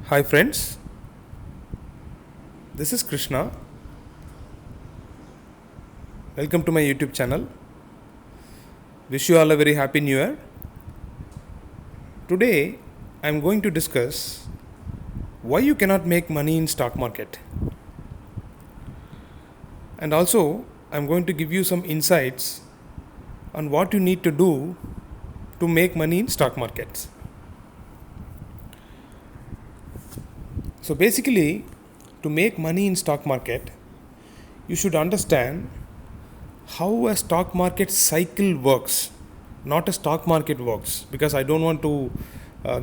Hi friends, this is Krishna. Welcome to my YouTube channel. Wish you all a very happy new year. Today I am going to discuss why you cannot make money in stock market. And also I am going to give you some insights on what you need to do to make money in stock markets. So basically, to make money in stock market, you should understand how a stock market cycle works, not a stock market works, because I don't want to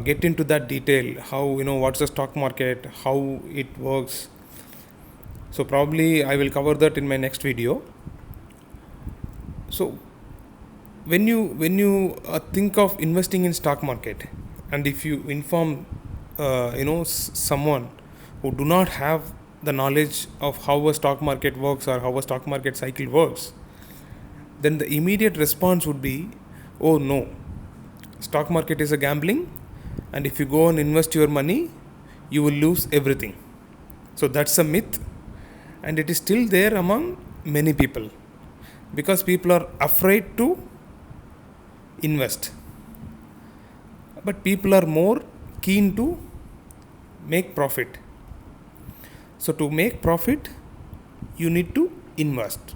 get into that detail, how what's the stock market, how it works. So probably I will cover that in my next video. So when you think of investing in stock market, and if you inform someone who do not have the knowledge of how a stock market works or how a stock market cycle works, then the immediate response would be, oh no, stock market is a gambling, and if you go and invest your money, you will lose everything. So that's a myth, and it is still there among many people because people are afraid to invest. But people are more keen to make profit. So to make profit, you need to invest.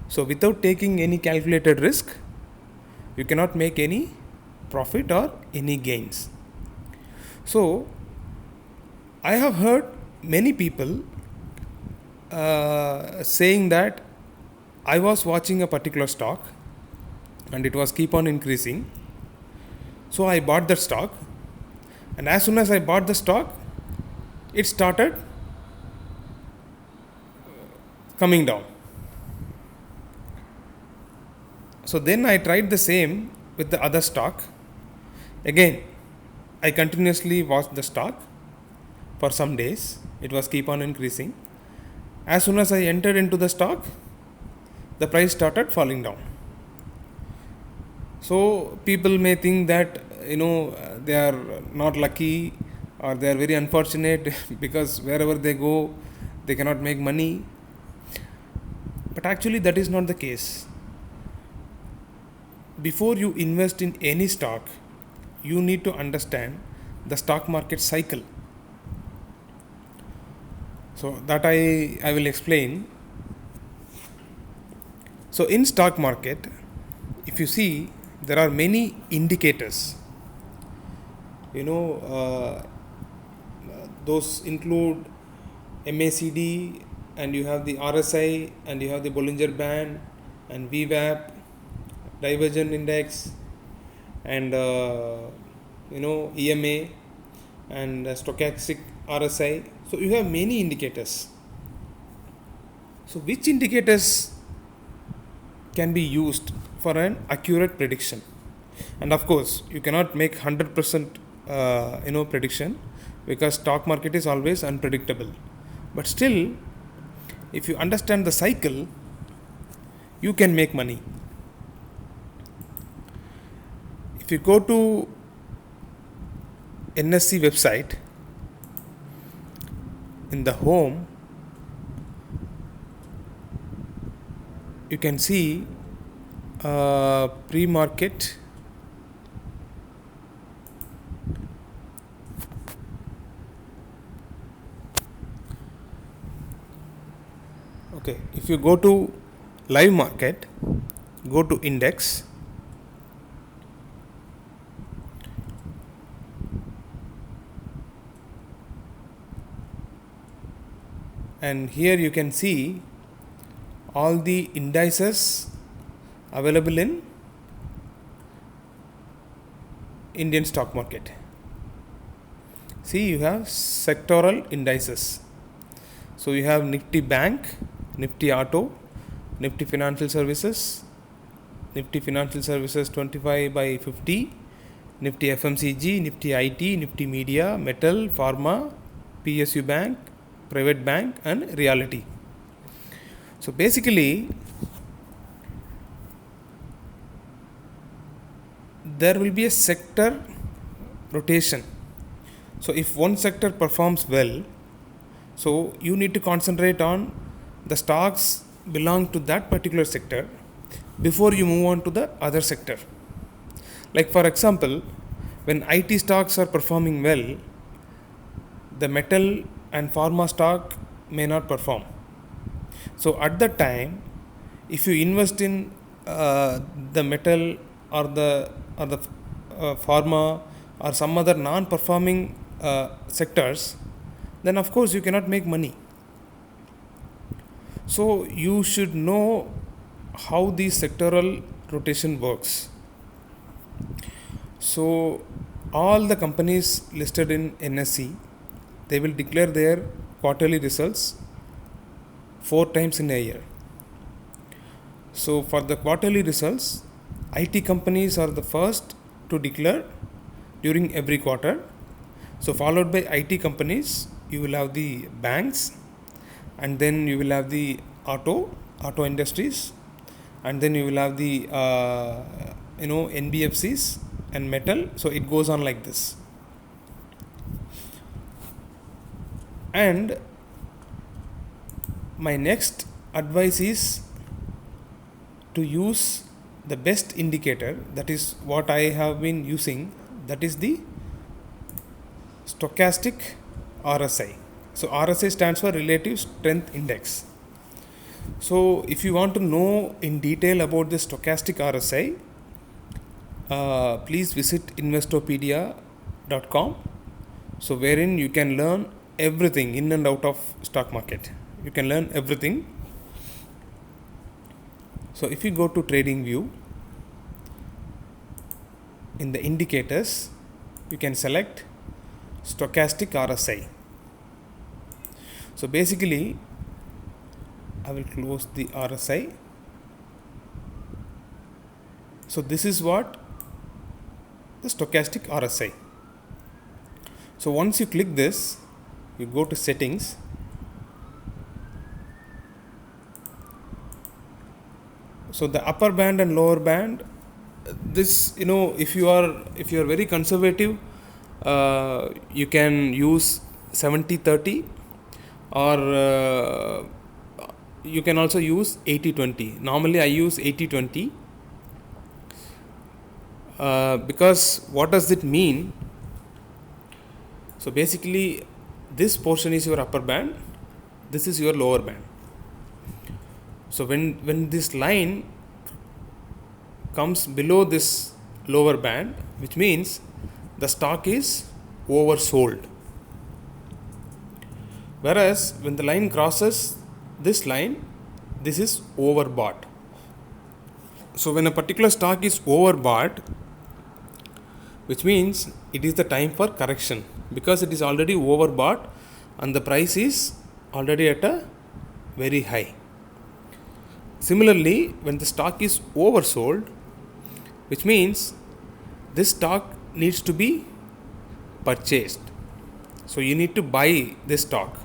So without taking any calculated risk, you cannot make any profit or any gains. So I have heard many people saying that I was watching a particular stock and it was keep on increasing. So I bought that stock, and as soon as I bought the stock, it started coming down. So then I tried the same with the other stock. Again, I continuously watched the stock for some days. It was keep on increasing. As soon as I entered into the stock, the price started falling down. So people may think that they are not lucky or they are very unfortunate because wherever they go, they cannot make money. But actually, that is not the case. Before you invest in any stock, you need to understand the stock market cycle. So that I will explain. So in stock market, if you see, there are many indicators. Those include MACD, and you have the RSI, and you have the Bollinger Band, and VWAP, Divergent Index, and EMA, and Stochastic RSI. So you have many indicators. So which indicators can be used for an accurate prediction? And of course, you cannot make 100% prediction, because stock market is always unpredictable. But still, if you understand the cycle, you can make money. If you go to NSE website, in the home, you can see pre-market. Okay, if you go to live market, go to index, and here you can see all the indices available in Indian stock market. See, you have sectoral indices. So you have Nifty Bank, Nifty Auto, Nifty Financial Services, Nifty Financial Services 25 by 50, Nifty FMCG, Nifty IT, Nifty Media, Metal, Pharma, PSU Bank, Private Bank, and Realty. So basically, there will be a sector rotation. So if one sector performs well, so you need to concentrate on the stocks belong to that particular sector before you move on to the other sector. Like for example, when IT stocks are performing well, the metal and pharma stock may not perform. So at that time, if you invest in the metal or the pharma or some other non-performing sectors, then of course you cannot make money. So you should know how the sectoral rotation works. So all the companies listed in NSE, they will declare their quarterly results 4 times in a year. So for the quarterly results, IT companies are the first to declare during every quarter. So followed by IT companies, you will have the banks, and then you will have the auto industries, and then you will have the NBFCs and metal. So it goes on like this. And my next advice is to use the best indicator, that is what I have been using, that is the stochastic RSI. So RSI stands for Relative Strength Index. So if you want to know in detail about the stochastic RSI, please visit investopedia.com. So wherein you can learn everything in and out of stock market. You can learn everything. So if you go to trading view, in the indicators, you can select stochastic RSI. So basically, I will close the RSI. So this is what the stochastic RSI. So once you click this, you go to settings. So the upper band and lower band, this, if you are very conservative, you can use 70-30, or you can also use 80-20. Normally I use 80-20, because what does it mean? So basically, this portion is your upper band, this is your lower band. So when this line comes below this lower band, which means the stock is oversold. Whereas when the line crosses this line, this is overbought. So when a particular stock is overbought, which means it is the time for correction, because it is already overbought and the price is already at a very high. Similarly, when the stock is oversold, which means this stock needs to be purchased. So you need to buy this stock.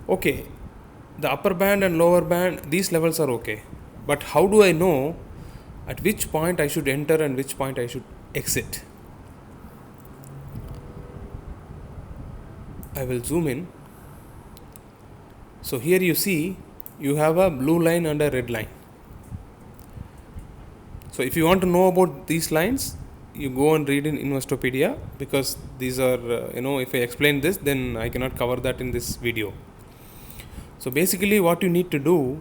Okay, the upper band and lower band, these levels are okay. But how do I know at which point I should enter and which point I should exit? I will zoom in. So here you see you have a blue line and a red line. So if you want to know about these lines, you go and read in Investopedia, because these are, if I explain this, then I cannot cover that in this video. So basically what you need to do,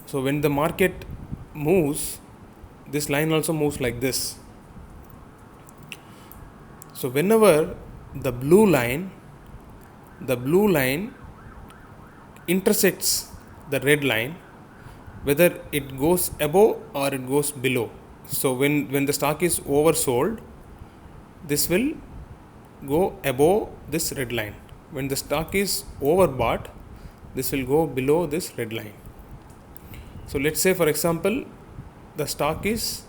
so when the market moves, this line also moves like this. So whenever the blue line intersects the red line, whether it goes above or it goes below. So when the stock is oversold, this will go above this red line. When the stock is overbought, this will go below this red line. So let's say, for example, the stock is,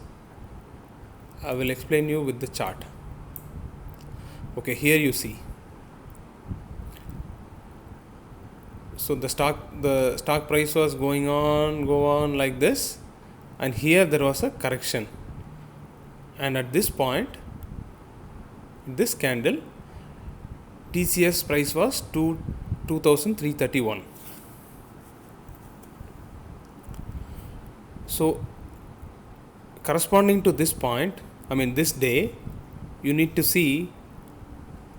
I will explain you with the chart. Okay, here you see. So the stock price was go on like this, and here there was a correction, and at this point this candle, TCS price was 2331. So corresponding to this point, this day, you need to see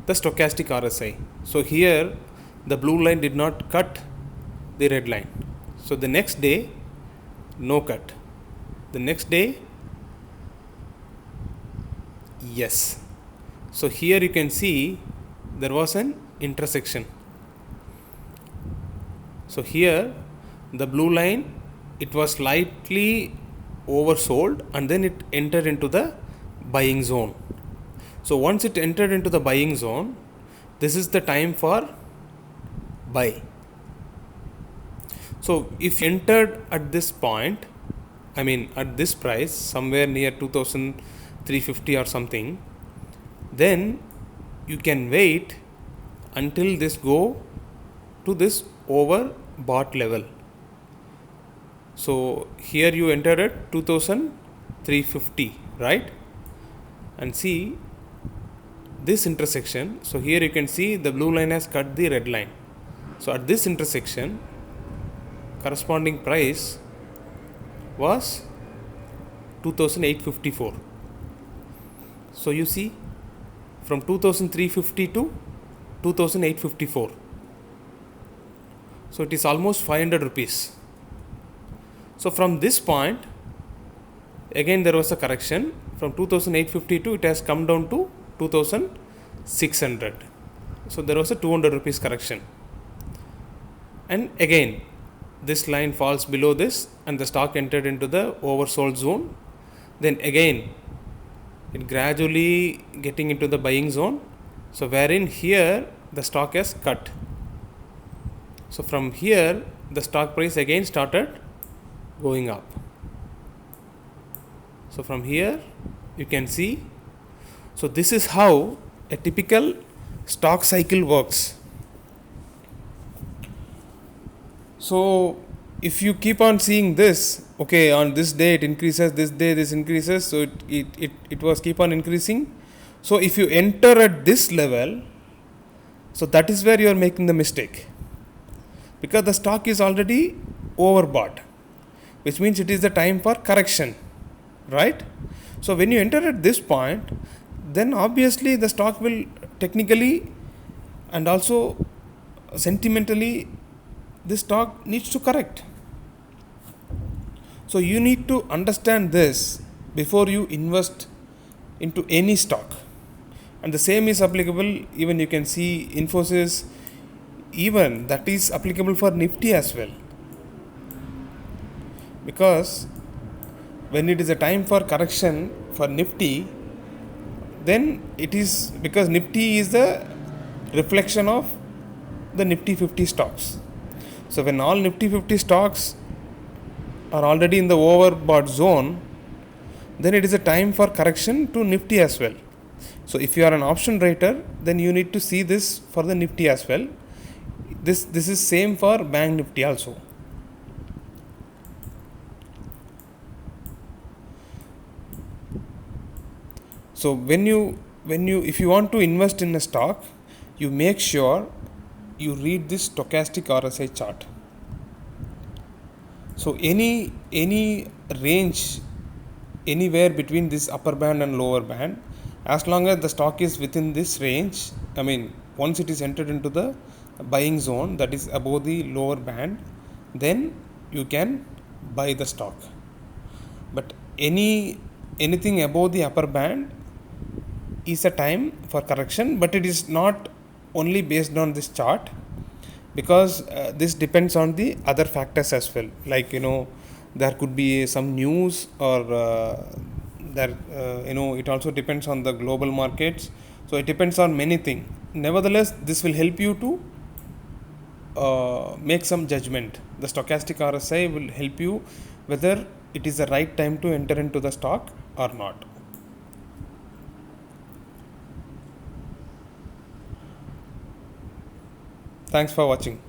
the stochastic RSI. So here the blue line did not cut the red line. So the next day, no cut. The next day, yes. So here you can see there was an intersection. So here the blue line, it was slightly oversold and then it entered into the buying zone. So once it entered into the buying zone, this is the time for buy. So if you entered at this point, at this price, somewhere near 2350 or something, then you can wait until this go to this overbought level. So here you entered at 2350, right? And see this intersection. So here you can see the blue line has cut the red line. So at this intersection, corresponding price was 2854. So you see, from 2350 to 2854. So it is almost 500 rupees. So from this point, again there was a correction. From 2852, it has come down to 2600. So there was a 200 rupees correction. And again, this line falls below this and the stock entered into the oversold zone. Then again, it gradually getting into the buying zone. So wherein here the stock has cut. So from here, the stock price again started going up. So from here you can see, so this is how a typical stock cycle works. So if you keep on seeing this, okay, on this day it increases, this day this increases, so it was keep on increasing. So if you enter at this level, so that is where you are making the mistake, because the stock is already overbought, which means it is the time for correction, right? So when you enter at this point, then obviously the stock will technically and also sentimentally, this stock needs to correct. So you need to understand this before you invest into any stock. And the same is applicable, even you can see Infosys, even that is applicable for Nifty as well. Because when it is a time for correction for Nifty, then it is because Nifty is the reflection of the Nifty 50 stocks. So when all Nifty 50 stocks are already in the overbought zone, then it is a time for correction to Nifty as well. So if you are an option trader, then you need to see this for the Nifty as well. This is same for Bank Nifty also. So if you want to invest in a stock, you make sure you read this stochastic RSI chart. So any range anywhere between this upper band and lower band, as long as the stock is within this range, once it is entered into the buying zone that is above the lower band, then you can buy the stock. But anything above the upper band is a time for correction, but it is not only based on this chart, because this depends on the other factors as well, like there could be some news, or it also depends on the global markets. So it depends on many things. Nevertheless, this will help you to make some judgment. The stochastic RSI will help you whether it is the right time to enter into the stock or not. Thanks for watching.